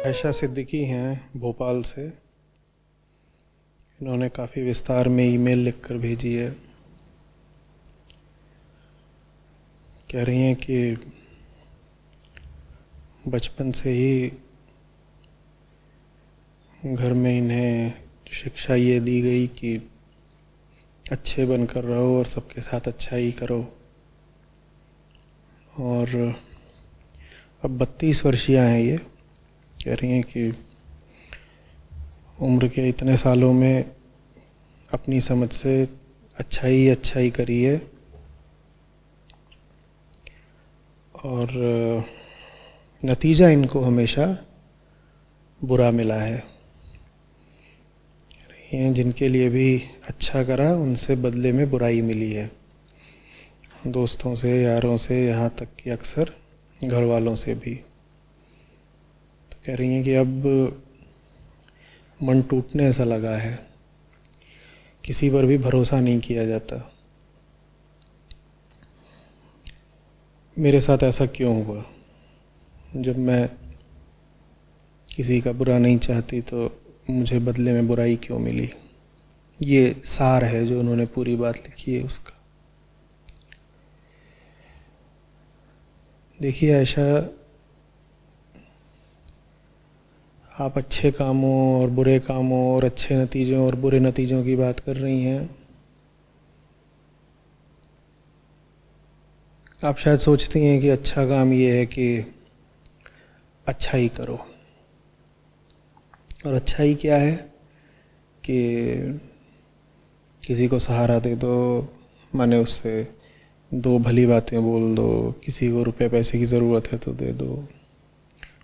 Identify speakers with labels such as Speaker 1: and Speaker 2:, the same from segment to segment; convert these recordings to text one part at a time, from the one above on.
Speaker 1: आयशा सिद्दीकी हैं भोपाल से। इन्होंने काफ़ी विस्तार में ईमेल लिखकर भेजी है। कह रही हैं कि बचपन से ही घर में इन्हें शिक्षा ये दी गई कि अच्छे बनकर रहो और सबके साथ अच्छा ही करो। और अब 32 वर्षीय हैं ये। कह रही हैं कि उम्र के इतने सालों में अपनी समझ से अच्छा ही करी है और नतीजा इनको हमेशा बुरा मिला है। जिनके लिए भी अच्छा करा उनसे बदले में बुराई मिली है, दोस्तों से, यारों से, यहाँ तक कि अक्सर घर वालों से भी। तो कह रही हैं कि अब मन टूटने सा लगा है, किसी पर भी भरोसा नहीं किया जाता। मेरे साथ ऐसा क्यों हुआ? जब मैं किसी का बुरा नहीं चाहती तो मुझे बदले में बुराई क्यों मिली? ये सार है जो उन्होंने पूरी बात लिखी है उसका। देखिए आयशा, आप अच्छे कामों और बुरे कामों और अच्छे नतीजों और बुरे नतीजों की बात कर रही हैं। आप शायद सोचती हैं कि अच्छा काम ये है कि अच्छा ही करो। और अच्छा ही क्या है कि किसी को सहारा दे दो, माने उससे दो भली बातें बोल दो, किसी को रुपए पैसे की ज़रूरत है तो दे दो,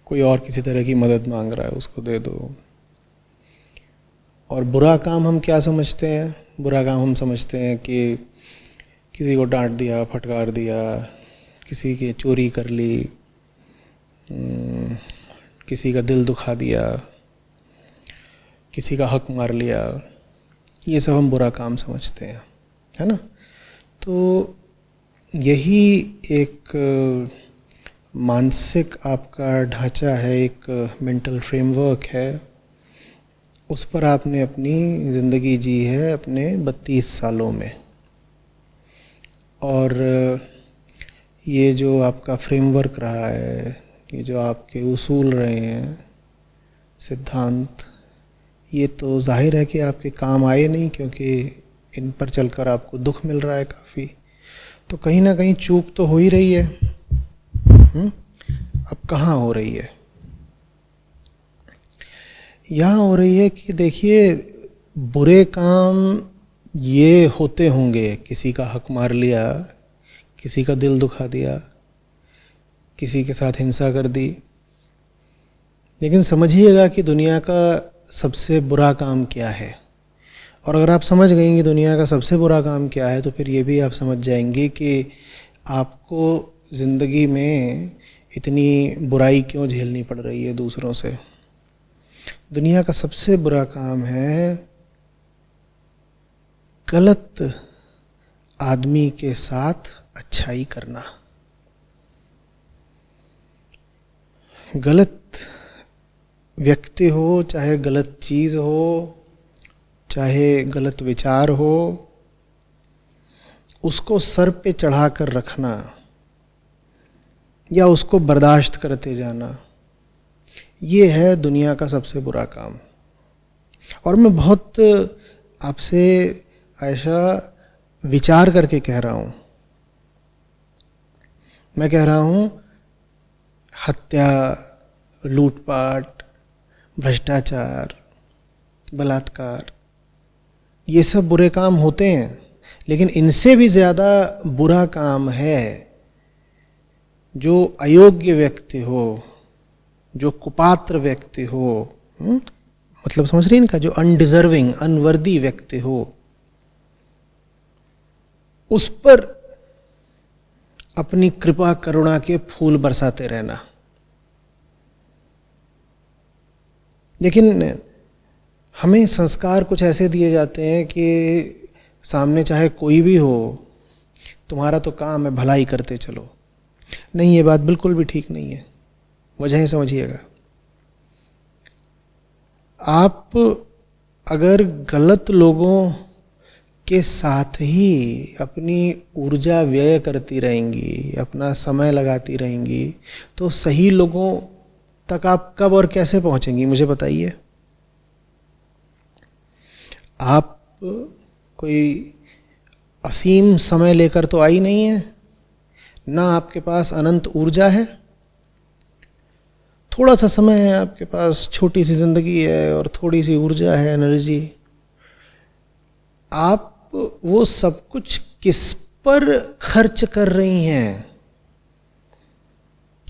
Speaker 1: कोई और किसी तरह की मदद मांग रहा है उसको दे दो। और बुरा काम हम क्या समझते हैं? बुरा काम हम समझते हैं कि किसी को डांट दिया, फटकार दिया, किसी की चोरी कर ली, किसी का दिल दुखा दिया, किसी का हक मार लिया। ये सब हम बुरा काम समझते हैं, है ना? तो यही एक मानसिक आपका ढांचा है, एक मेंटल फ्रेमवर्क है। उस पर आपने अपनी ज़िंदगी जी है अपने 32 सालों में। और ये जो आपका फ्रेमवर्क रहा है, ये जो आपके उसूल रहे हैं, सिद्धांत, ये तो जाहिर है कि आपके काम आए नहीं, क्योंकि इन पर चलकर आपको दुख मिल रहा है काफ़ी। तो कहीं ना कहीं चूक तो हो ही रही है। अब कहाँ हो रही है? यहाँ हो रही है कि देखिए, बुरे काम ये होते होंगे, किसी का हक मार लिया, किसी का दिल दुखा दिया, किसी के साथ हिंसा कर दी। लेकिन समझिएगा कि दुनिया का सबसे बुरा काम क्या है। और अगर आप समझ गई कि दुनिया का सबसे बुरा काम क्या है, तो फिर ये भी आप समझ जाएंगे कि आपको ज़िंदगी में इतनी बुराई क्यों झेलनी पड़ रही है दूसरों से। दुनिया का सबसे बुरा काम है गलत आदमी के साथ अच्छाई करना। गलत व्यक्ति हो, चाहे गलत चीज़ हो, चाहे गलत विचार हो, उसको सर पे चढ़ा कर रखना या उसको बर्दाश्त करते जाना, ये है दुनिया का सबसे बुरा काम। और मैं बहुत आपसे आयशा विचार करके कह रहा हूँ। मैं कह रहा हूँ हत्या, लूटपाट, भ्रष्टाचार, बलात्कार, ये सब बुरे काम होते हैं, लेकिन इनसे भी ज़्यादा बुरा काम है जो अयोग्य व्यक्ति हो, जो कुपात्र व्यक्ति हो, मतलब समझ रही हैं इनका, जो अनडिजर्विंग, अनवर्दी व्यक्ति हो, उस पर अपनी कृपा करुणा के फूल बरसाते रहना। लेकिन हमें संस्कार कुछ ऐसे दिए जाते हैं कि सामने चाहे कोई भी हो, तुम्हारा तो काम है भलाई करते चलो। नहीं, ये बात बिल्कुल भी ठीक नहीं है। वजह समझिएगा। आप अगर गलत लोगों के साथ ही अपनी ऊर्जा व्यय करती रहेंगी, अपना समय लगाती रहेंगी, तो सही लोगों तक आप कब और कैसे पहुंचेंगी, मुझे बताइए। आप कोई असीम समय लेकर तो आई नहीं है, ना आपके पास अनंत ऊर्जा है, थोड़ा सा समय है आपके पास, छोटी सी जिंदगी है और थोड़ी सी ऊर्जा है, एनर्जी। आप वो सब कुछ किस पर खर्च कर रही हैं?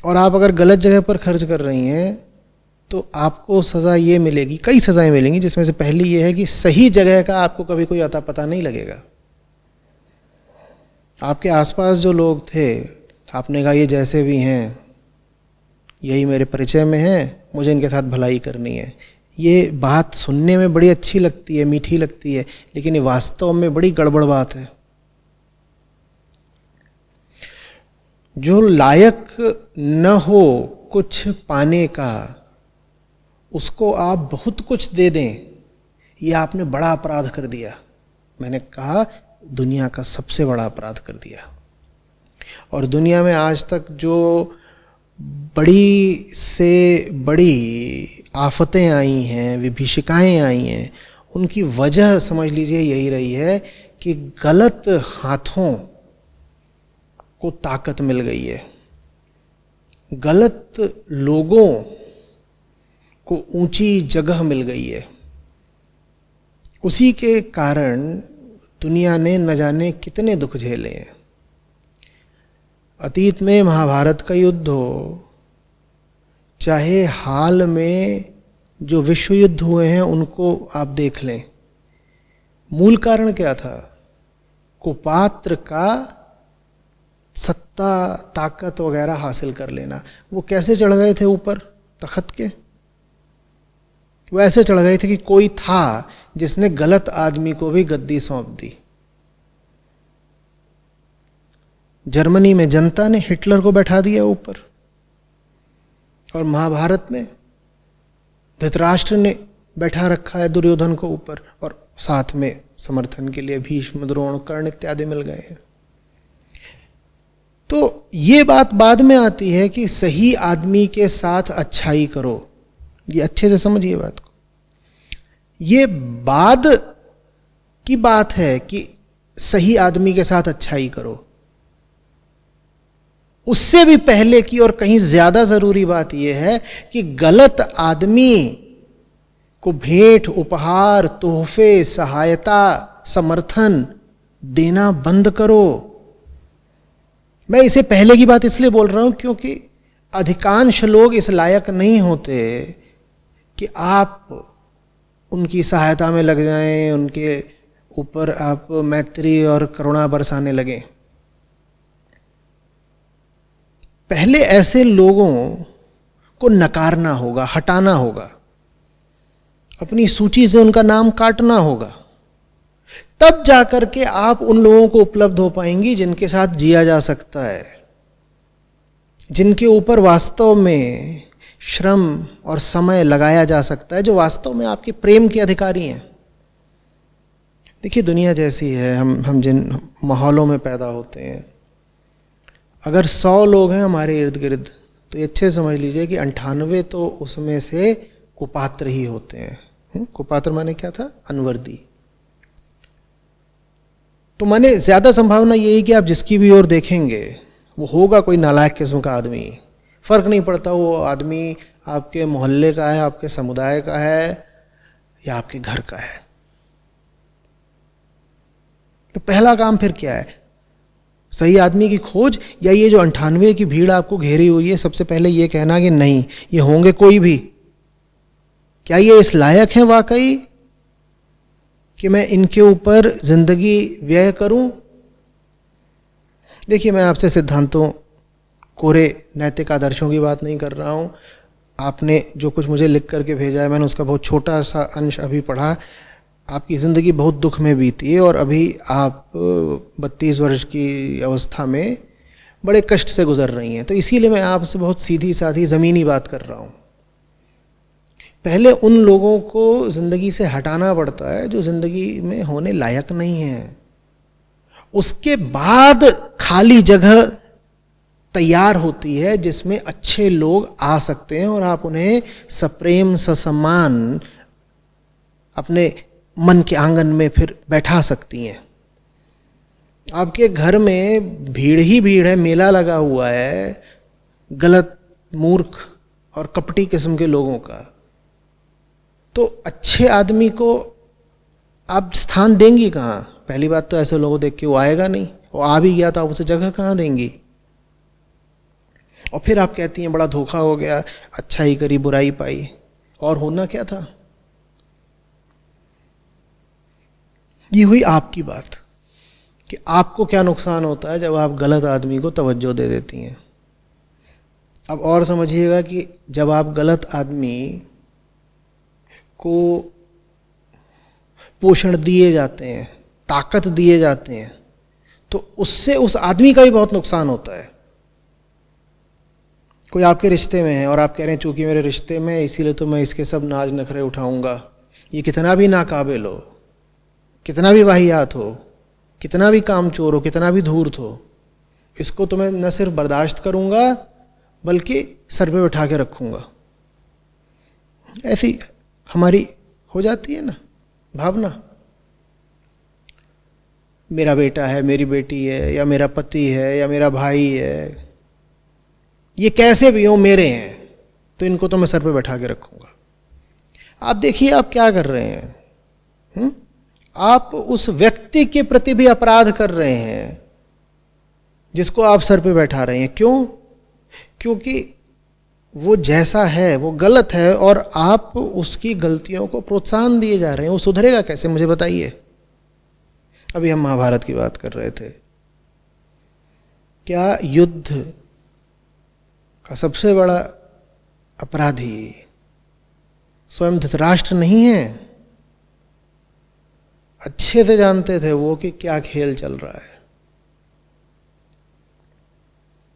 Speaker 1: और आप अगर गलत जगह पर खर्च कर रही हैं तो आपको सज़ा ये मिलेगी, कई सज़ाएं मिलेंगी, जिसमें से पहली ये है कि सही जगह का आपको कभी कोई अता पता नहीं लगेगा। आपके आसपास जो लोग थे, आपने कहा ये जैसे भी हैं, यही मेरे परिचय में हैं, मुझे इनके साथ भलाई करनी है। ये बात सुनने में बड़ी अच्छी लगती है, मीठी लगती है, लेकिन ये वास्तव में बड़ी गड़बड़ बात है। जो लायक न हो कुछ पाने का, उसको आप बहुत कुछ दे दें, ये आपने बड़ा अपराध कर दिया। मैंने कहा दुनिया का सबसे बड़ा अपराध कर दिया। और दुनिया में आज तक जो बड़ी से बड़ी आफतें आई हैं, विभीषिकाएं आई हैं, उनकी वजह समझ लीजिए यही रही है कि गलत हाथों को ताकत मिल गई है, गलत लोगों को ऊंची जगह मिल गई है। उसी के कारण दुनिया ने न जाने कितने दुख झेले हैं। अतीत में महाभारत का युद्ध हो, चाहे हाल में जो विश्व युद्ध हुए हैं उनको आप देख लें, मूल कारण क्या था? कुपात्र का सत्ता, ताकत वगैरह हासिल कर लेना। वो कैसे चढ़ गए थे ऊपर तख्त के? वो ऐसे चढ़ गए थे कि कोई था जिसने गलत आदमी को भी गद्दी सौंप दी। जर्मनी में जनता ने हिटलर को बैठा दिया ऊपर, और महाभारत में धृतराष्ट्र ने बैठा रखा है दुर्योधन को ऊपर, और साथ में समर्थन के लिए भीष्म, द्रोण, कर्ण इत्यादि मिल गए हैं। तो ये बात बाद में आती है कि सही आदमी के साथ अच्छाई करो। ये अच्छे से समझिए बात को। ये बाद की बात है कि सही आदमी के साथ अच्छाई करो। उससे भी पहले की और कहीं ज्यादा जरूरी बात यह है कि गलत आदमी को भेंट, उपहार, तोहफे, सहायता, समर्थन देना बंद करो। मैं इसे पहले की बात इसलिए बोल रहा हूं क्योंकि अधिकांश लोग इस लायक नहीं होते कि आप उनकी सहायता में लग जाएं, उनके ऊपर आप मैत्री और करुणा बरसाने लगें। पहले ऐसे लोगों को नकारना होगा, हटाना होगा, अपनी सूची से उनका नाम काटना होगा। तब जाकर के आप उन लोगों को उपलब्ध हो पाएंगी जिनके साथ जिया जा सकता है, जिनके ऊपर वास्तव में श्रम और समय लगाया जा सकता है, जो वास्तव में आपके प्रेम के अधिकारी हैं। देखिए दुनिया जैसी है, हम जिन माहौलों में पैदा होते हैं, अगर 100 लोग हैं हमारे इर्द गिर्द, तो ये अच्छे समझ लीजिए कि 98 तो उसमें से कुपात्र ही होते हैं। कुपात्र माने क्या था? अनवर्दी। तो माने ज्यादा संभावना यही कि आप जिसकी भी ओर देखेंगे वो होगा कोई नालायक किस्म का आदमी। फर्क नहीं पड़ता वो आदमी आपके मोहल्ले का है, आपके समुदाय का है, या आपके घर का है। तो पहला काम फिर क्या है? सही आदमी की खोज, या ये जो 98 की भीड़ आपको घेरी हुई है, सबसे पहले ये कहना कि नहीं, ये होंगे कोई भी, क्या ये इस लायक हैं वाकई कि मैं इनके ऊपर जिंदगी व्यय करूं? देखिए मैं आपसे सिद्धांतों, कोरे नैतिक आदर्शों की बात नहीं कर रहा हूं। आपने जो कुछ मुझे लिख करके भेजा है, मैंने उसका बहुत छोटा सा अंश अभी पढ़ा। आपकी ज़िंदगी बहुत दुख में बीती है और अभी आप 32 वर्ष की अवस्था में बड़े कष्ट से गुजर रही हैं। तो इसीलिए मैं आपसे बहुत सीधी साधी ज़मीनी बात कर रहा हूँ। पहले उन लोगों को जिंदगी से हटाना पड़ता है जो जिंदगी में होने लायक नहीं है। उसके बाद खाली जगह तैयार होती है जिसमें अच्छे लोग आ सकते हैं और आप उन्हें सप्रेम ससम्मान अपने मन के आंगन में फिर बैठा सकती हैं। आपके घर में भीड़ ही भीड़ है, मेला लगा हुआ है गलत, मूर्ख और कपटी किस्म के लोगों का, तो अच्छे आदमी को आप स्थान देंगी कहाँ? पहली बात तो ऐसे लोगों देख के वो आएगा नहीं, वो आ भी गया तो आप उसे जगह कहाँ देंगी? और फिर आप कहती हैं बड़ा धोखा हो गया, अच्छाई करी बुराई पाई, और होना क्या था? ये हुई आपकी बात कि आपको क्या नुकसान होता है जब आप गलत आदमी को तवज्जो दे देती हैं। अब और समझिएगा कि जब आप गलत आदमी को पोषण दिए जाते हैं, ताकत दिए जाते हैं, तो उससे उस आदमी का भी बहुत नुकसान होता है। कोई आपके रिश्ते में है और आप कह रहे हैं चूंकि मेरे रिश्ते में इसीलिए तो मैं इसके सब नाज नखरे उठाऊंगा। ये कितना भी नाकाबिल हो, कितना भी वाहियात हो, कितना भी कामचोर हो, कितना भी धूर्त हो, इसको तो मैं न सिर्फ बर्दाश्त करूंगा बल्कि सर पे बैठा के रखूंगा। ऐसी हमारी हो जाती है ना भावना। मेरा बेटा है, मेरी बेटी है, या मेरा पति है, या मेरा भाई है, ये कैसे भी हो मेरे हैं, तो इनको तो मैं सर पे बैठा के रखूंगा। आप देखिए आप क्या कर रहे हैं। आप उस व्यक्ति के प्रति भी अपराध कर रहे हैं जिसको आप सर पे बैठा रहे हैं। क्यों? क्योंकि वो जैसा है वो गलत है और आप उसकी गलतियों को प्रोत्साहन दिए जा रहे हैं। वो सुधरेगा कैसे, मुझे बताइए। अभी हम महाभारत की बात कर रहे थे। क्या युद्ध का सबसे बड़ा अपराधी स्वयं धृतराष्ट्र नहीं है? अच्छे से जानते थे वो कि क्या खेल चल रहा है।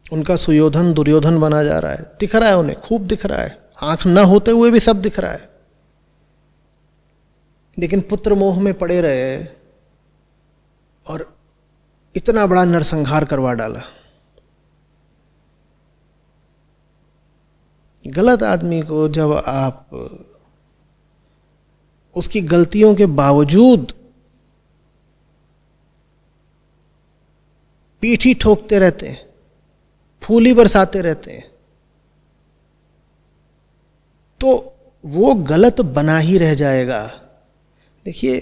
Speaker 1: उनका सुयोधन दुर्योधन बना जा रहा है, दिख रहा है उन्हें, खूब दिख रहा है, आंख न होते हुए भी सब दिख रहा है। लेकिन पुत्र मोह में पड़े रहे और इतना बड़ा नरसंहार करवा डाला। गलत आदमी को जब आप उसकी गलतियों के बावजूद पीठी ठोकते रहते हैं, फूली बरसाते रहते हैं, तो वो गलत बना ही रह जाएगा। देखिए,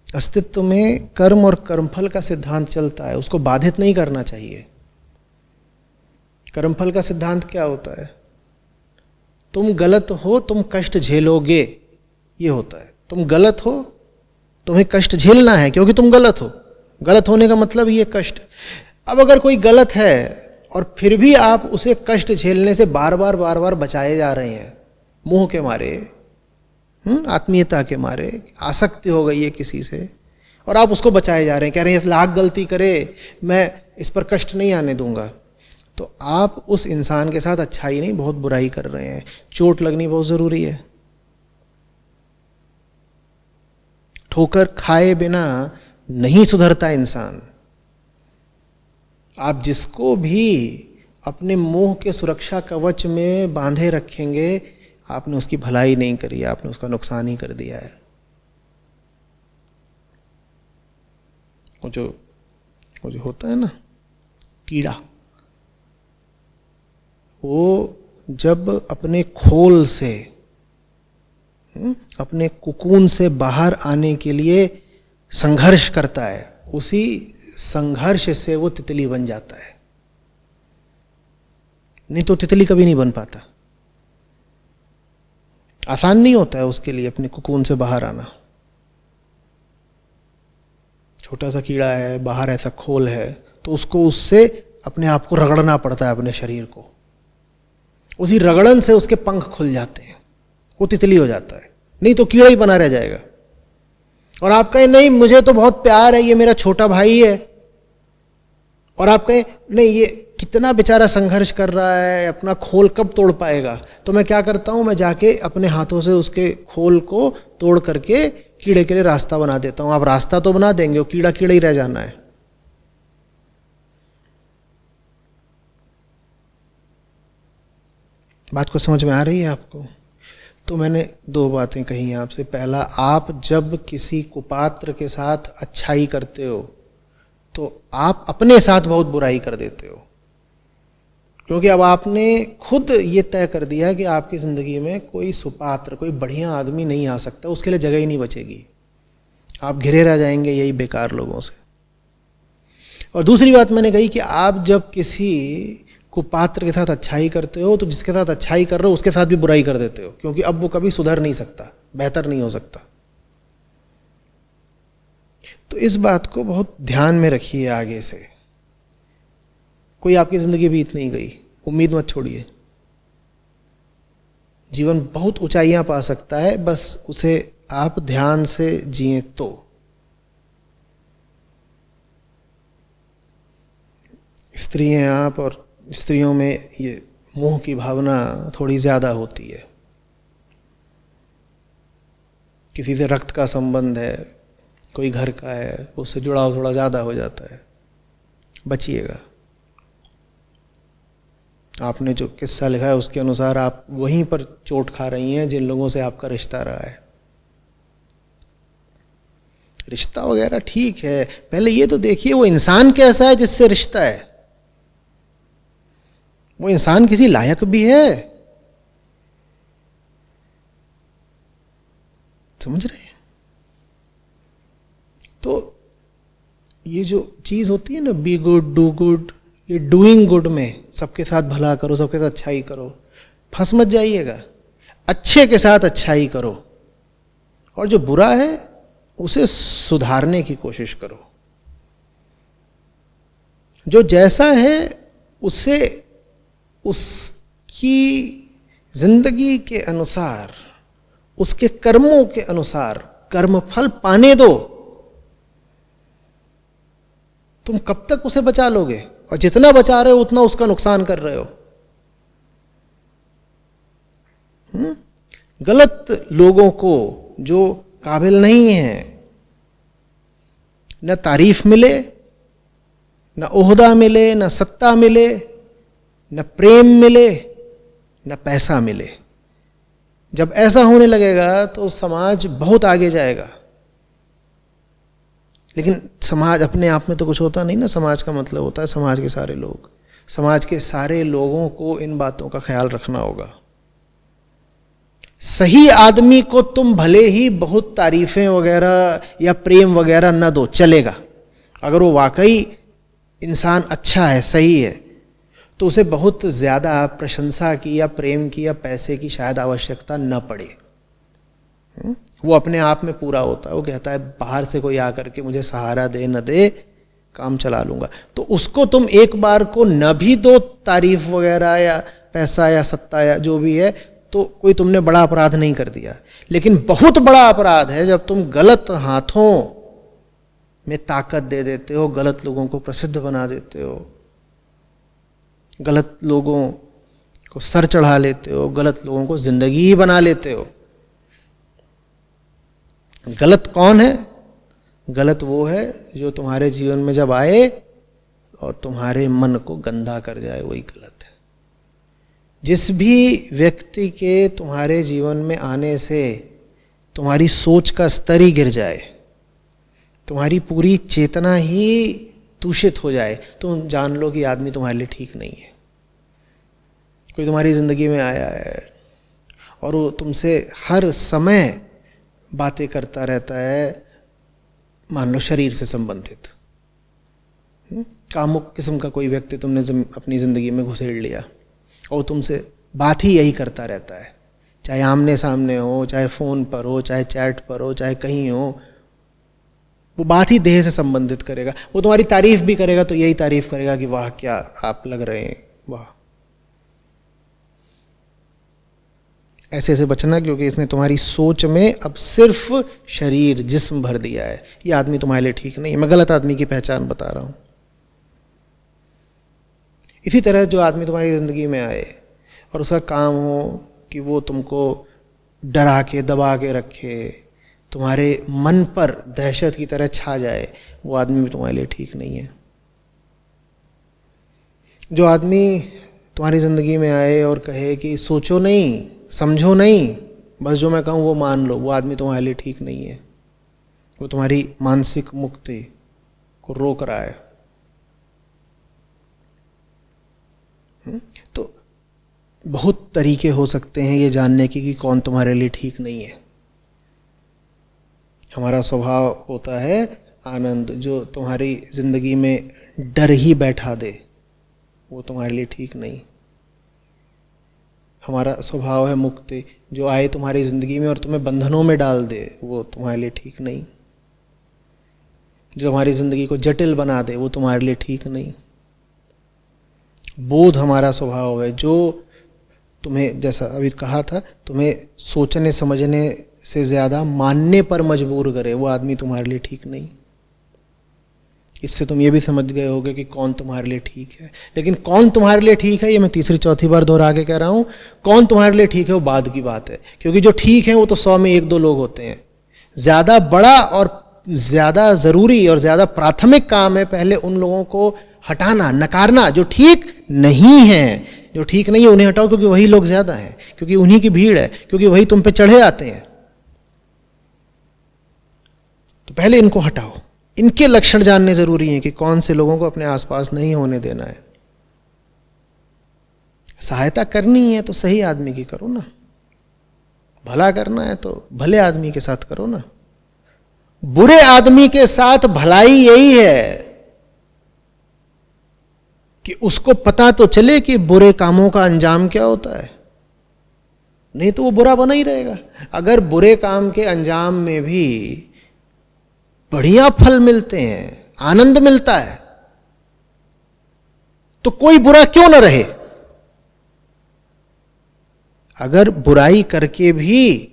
Speaker 1: अस्तित्व में कर्म और कर्मफल का सिद्धांत चलता है, उसको बाधित नहीं करना चाहिए। कर्मफल का सिद्धांत क्या होता है? तुम गलत हो, तुम कष्ट झेलोगे, ये होता है। तुम गलत हो, तुम्हें कष्ट झेलना है क्योंकि तुम गलत हो। गलत होने का मतलब ये कष्ट। अब अगर कोई गलत है और फिर भी आप उसे कष्ट झेलने से बार बार बचाए जा रहे हैं, मोह के मारे, आत्मीयता के मारे, आसक्ति हो गई है किसी से, और आप उसको बचाए जा रहे हैं, कह रहे हैं लाख गलती करे मैं इस पर कष्ट नहीं आने दूंगा, तो आप उस इंसान के साथ अच्छाई नहीं बहुत बुराई कर रहे हैं। चोट लगनी बहुत जरूरी है। ठोकर खाए बिना नहीं सुधरता इंसान। आप जिसको भी अपने मोह के सुरक्षा कवच में बांधे रखेंगे, आपने उसकी भलाई नहीं करी, आपने उसका नुकसान ही कर दिया है। वो जो होता है ना कीड़ा, वो जब अपने खोल से, अपने कुकून से बाहर आने के लिए संघर्ष करता है, उसी संघर्ष से वो तितली बन जाता है। नहीं तो तितली कभी नहीं बन पाता। आसान नहीं होता है उसके लिए अपने कुकून से बाहर आना। छोटा सा कीड़ा है, बाहर ऐसा खोल है, तो उसको उससे अपने आप को रगड़ना पड़ता है, अपने शरीर को। उसी रगड़न से उसके पंख खुल जाते हैं, वो तितली हो जाता है। नहीं तो कीड़ा ही बना रह जाएगा। और आप कहें नहीं मुझे तो बहुत प्यार है, ये मेरा छोटा भाई है, और आप कहें नहीं ये कितना बेचारा संघर्ष कर रहा है, अपना खोल कब तोड़ पाएगा। तो मैं क्या करता हूँ, मैं जाके अपने हाथों से उसके खोल को तोड़ करके कीड़े के लिए रास्ता बना देता हूँ। आप रास्ता तो बना देंगे, वो कीड़ा कीड़ा ही रह जाना है। बात को समझ में आ रही है आपको? तो मैंने दो बातें कही आपसे। पहला, आप जब किसी कुपात्र के साथ अच्छाई करते हो तो आप अपने साथ बहुत बुराई कर देते हो, क्योंकि अब आपने खुद ये तय कर दिया कि आपकी ज़िंदगी में कोई सुपात्र, कोई बढ़िया आदमी नहीं आ सकता, उसके लिए जगह ही नहीं बचेगी, आप घिरे रह जाएंगे यही बेकार लोगों से। और दूसरी बात मैंने कही कि आप जब किसी कुपात्र के साथ अच्छाई करते हो तो जिसके साथ अच्छाई कर रहे हो उसके साथ भी बुराई कर देते हो, क्योंकि अब वो कभी सुधर नहीं सकता, बेहतर नहीं हो सकता। तो इस बात को बहुत ध्यान में रखिए आगे से। कोई आपकी जिंदगी बीत नहीं गई, उम्मीद मत छोड़िए। जीवन बहुत ऊंचाइयां पा सकता है, बस उसे आप ध्यान से जिए तो। स्त्री हैं आप, और स्त्रियों में ये मोह की भावना थोड़ी ज्यादा होती है। किसी से रक्त का संबंध है, कोई घर का है, उससे जुड़ाव थोड़ा ज्यादा हो जाता है, बचिएगा। आपने जो किस्सा लिखा है उसके अनुसार आप वहीं पर चोट खा रही हैं जिन लोगों से आपका रिश्ता रहा है। रिश्ता वगैरह ठीक है, पहले ये तो देखिए वो इंसान कैसा है जिससे रिश्ता है। वो इंसान किसी लायक भी है, समझ रहे हैं? तो ये जो चीज होती है ना, बी गुड डू गुड, ये डूइंग गुड में सबके साथ भला करो, सबके साथ अच्छाई करो, फंस मत जाइएगा। अच्छे के साथ अच्छाई करो, और जो बुरा है उसे सुधारने की कोशिश करो। जो जैसा है उसे उसकी जिंदगी के अनुसार, उसके कर्मों के अनुसार कर्मफल पाने दो। तुम कब तक उसे बचा लोगे? और जितना बचा रहे हो उतना उसका नुकसान कर रहे हो। गलत लोगों को जो काबिल नहीं है, न तारीफ मिले, न ओहदा मिले, न सत्ता मिले, न प्रेम मिले, न पैसा मिले, जब ऐसा होने लगेगा तो समाज बहुत आगे जाएगा। लेकिन समाज अपने आप में तो कुछ होता नहीं ना, समाज का मतलब होता है समाज के सारे लोग। समाज के सारे लोगों को इन बातों का ख्याल रखना होगा। सही आदमी को तुम भले ही बहुत तारीफें वगैरह या प्रेम वगैरह न दो, चलेगा। अगर वो वाकई इंसान अच्छा है, सही है, तो उसे बहुत ज्यादा प्रशंसा की या प्रेम की या पैसे की शायद आवश्यकता न पड़े। वो अपने आप में पूरा होता है। वो कहता है बाहर से कोई आकर के मुझे सहारा दे न दे, काम चला लूंगा। तो उसको तुम एक बार को न भी दो तारीफ वगैरह या पैसा या सत्ता या जो भी है, तो कोई तुमने बड़ा अपराध नहीं कर दिया। लेकिन बहुत बड़ा अपराध है जब तुम गलत हाथों में ताकत दे देते हो, गलत लोगों को प्रसिद्ध बना देते हो, गलत लोगों को सर चढ़ा लेते हो, गलत लोगों को जिंदगी ही बना लेते हो। गलत कौन है? गलत वो है जो तुम्हारे जीवन में जब आए और तुम्हारे मन को गंदा कर जाए, वही गलत है। जिस भी व्यक्ति के तुम्हारे जीवन में आने से तुम्हारी सोच का स्तर ही गिर जाए, तुम्हारी पूरी चेतना ही दूषित हो जाए, तुम जान लो कि आदमी तुम्हारे लिए ठीक नहीं है। कोई तुम्हारी जिंदगी में आया है और वो तुमसे हर समय बातें करता रहता है, मान लो शरीर से संबंधित, कामुक किस्म का कोई व्यक्ति तुमने अपनी जिंदगी में घुसेड़ लिया और तुमसे बात ही यही करता रहता है, चाहे आमने सामने हो, चाहे फोन पर हो, चाहे चैट पर हो, चाहे कहीं हो, वो बात ही देह से संबंधित करेगा। वो तुम्हारी तारीफ भी करेगा तो यही तारीफ करेगा कि वाह क्या आप लग रहे हैं, वाह। ऐसे से बचना, क्योंकि इसने तुम्हारी सोच में अब सिर्फ शरीर जिस्म भर दिया है। ये आदमी तुम्हारे लिए ठीक नहीं है। मैं गलत आदमी की पहचान बता रहा हूं। इसी तरह जो आदमी तुम्हारी ज़िंदगी में आए और उसका काम हो कि वो तुमको डरा के दबा के रखे, तुम्हारे मन पर दहशत की तरह छा जाए, वो आदमी भी तुम्हारे लिए ठीक नहीं है। जो आदमी तुम्हारी ज़िंदगी में आए और कहे कि सोचो नहीं, समझो नहीं, बस जो मैं कहूँ वो मान लो, वो आदमी तुम्हारे लिए ठीक नहीं है। वो तुम्हारी मानसिक मुक्ति को रोक रहा है। तो बहुत तरीके हो सकते हैं ये जानने के कि कौन तुम्हारे लिए ठीक नहीं है। हमारा स्वभाव होता है आनंद, जो तुम्हारी ज़िंदगी में डर ही बैठा दे, वो तुम्हारे लिए ठीक नहीं। हमारा स्वभाव है मुक्ति, जो आए तुम्हारी ज़िंदगी में और तुम्हें बंधनों में डाल दे, वो तुम्हारे लिए ठीक नहीं। जो हमारी ज़िंदगी को जटिल बना दे, वो तुम्हारे लिए ठीक नहीं। बोध हमारा स्वभाव है, जो तुम्हें, जैसा अभी कहा था, तुम्हें सोचने समझने से ज़्यादा मानने पर मजबूर करे, वो आदमी तुम्हारे लिए ठीक नहीं। इससे तुम ये भी समझ गए होगे कि कौन तुम्हारे लिए ठीक है। लेकिन कौन तुम्हारे लिए ठीक है, ये मैं तीसरी चौथी बार दोहरा के कह रहा हूँ, कौन तुम्हारे लिए ठीक है वो बाद की बात है। क्योंकि जो ठीक है वो तो 100 में 1-2 लोग होते हैं। ज़्यादा बड़ा और ज़्यादा ज़रूरी और ज़्यादा प्राथमिक काम है पहले उन लोगों को हटाना, नकारना, जो ठीक नहीं है। जो ठीक नहीं है उन्हें हटाओ, क्योंकि वही लोग ज़्यादा हैं, क्योंकि उन्हीं की भीड़ है, क्योंकि वही तुम पे चढ़े आते हैं। तो पहले इनको हटाओ। इनके लक्षण जानने जरूरी हैं कि कौन से लोगों को अपने आसपास नहीं होने देना है। सहायता करनी है तो सही आदमी की करो ना, भला करना है तो भले आदमी के साथ करो ना। बुरे आदमी के साथ भलाई यही है कि उसको पता तो चले कि बुरे कामों का अंजाम क्या होता है, नहीं तो वो बुरा बना ही रहेगा। अगर बुरे काम के अंजाम में भी बढ़िया फल मिलते हैं, आनंद मिलता है, तो कोई बुरा क्यों न रहे। अगर बुराई करके भी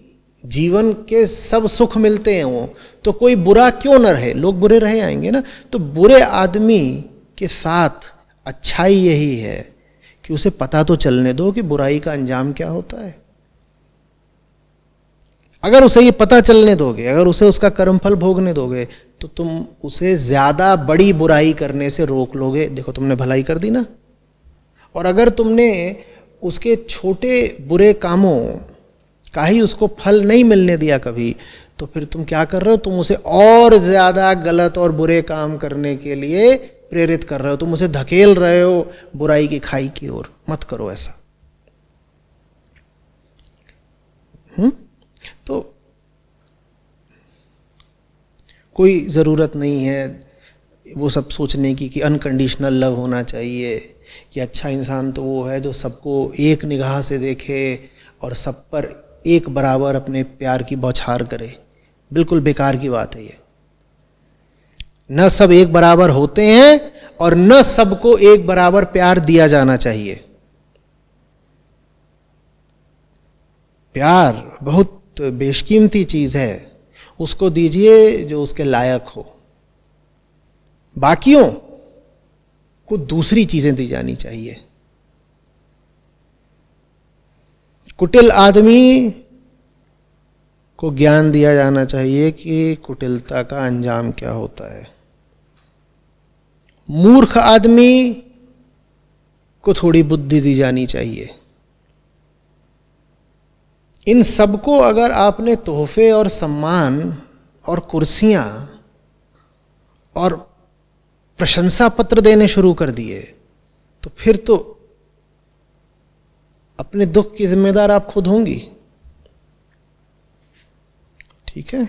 Speaker 1: जीवन के सब सुख मिलते हैं वो, तो कोई बुरा क्यों न रहे। लोग बुरे रहे आएंगे ना। तो बुरे आदमी के साथ अच्छाई यही है कि उसे पता तो चलने दो कि बुराई का अंजाम क्या होता है। अगर उसे ये पता चलने दोगे, अगर उसे उसका कर्मफल भोगने दोगे, तो तुम उसे ज्यादा बड़ी बुराई करने से रोक लोगे। देखो तुमने भलाई कर दी ना। और अगर तुमने उसके छोटे बुरे कामों का ही उसको फल नहीं मिलने दिया कभी, तो फिर तुम क्या कर रहे हो, तुम उसे और ज्यादा गलत और बुरे काम करने के लिए प्रेरित कर रहे हो। तुम उसे धकेल रहे हो बुराई की खाई की ओर। मत करो ऐसा। तो कोई ज़रूरत नहीं है वो सब सोचने की कि अनकंडीशनल लव होना चाहिए, कि अच्छा इंसान तो वो है जो सबको एक निगाह से देखे और सब पर एक बराबर अपने प्यार की बौछार करे। बिल्कुल बेकार की बात है ये। न सब एक बराबर होते हैं और न सबको एक बराबर प्यार दिया जाना चाहिए। प्यार बहुत बेशकीमती चीज है, उसको दीजिए जो उसके लायक हो। बाकियों को दूसरी चीजें दी जानी चाहिए। कुटिल आदमी को ज्ञान दिया जाना चाहिए कि कुटिलता का अंजाम क्या होता है। मूर्ख आदमी को थोड़ी बुद्धि दी जानी चाहिए। इन सबको अगर आपने तोहफे और सम्मान और कुर्सियां और प्रशंसा पत्र देने शुरू कर दिए, तो फिर तो अपने दुख की जिम्मेदार आप खुद होंगी। ठीक है।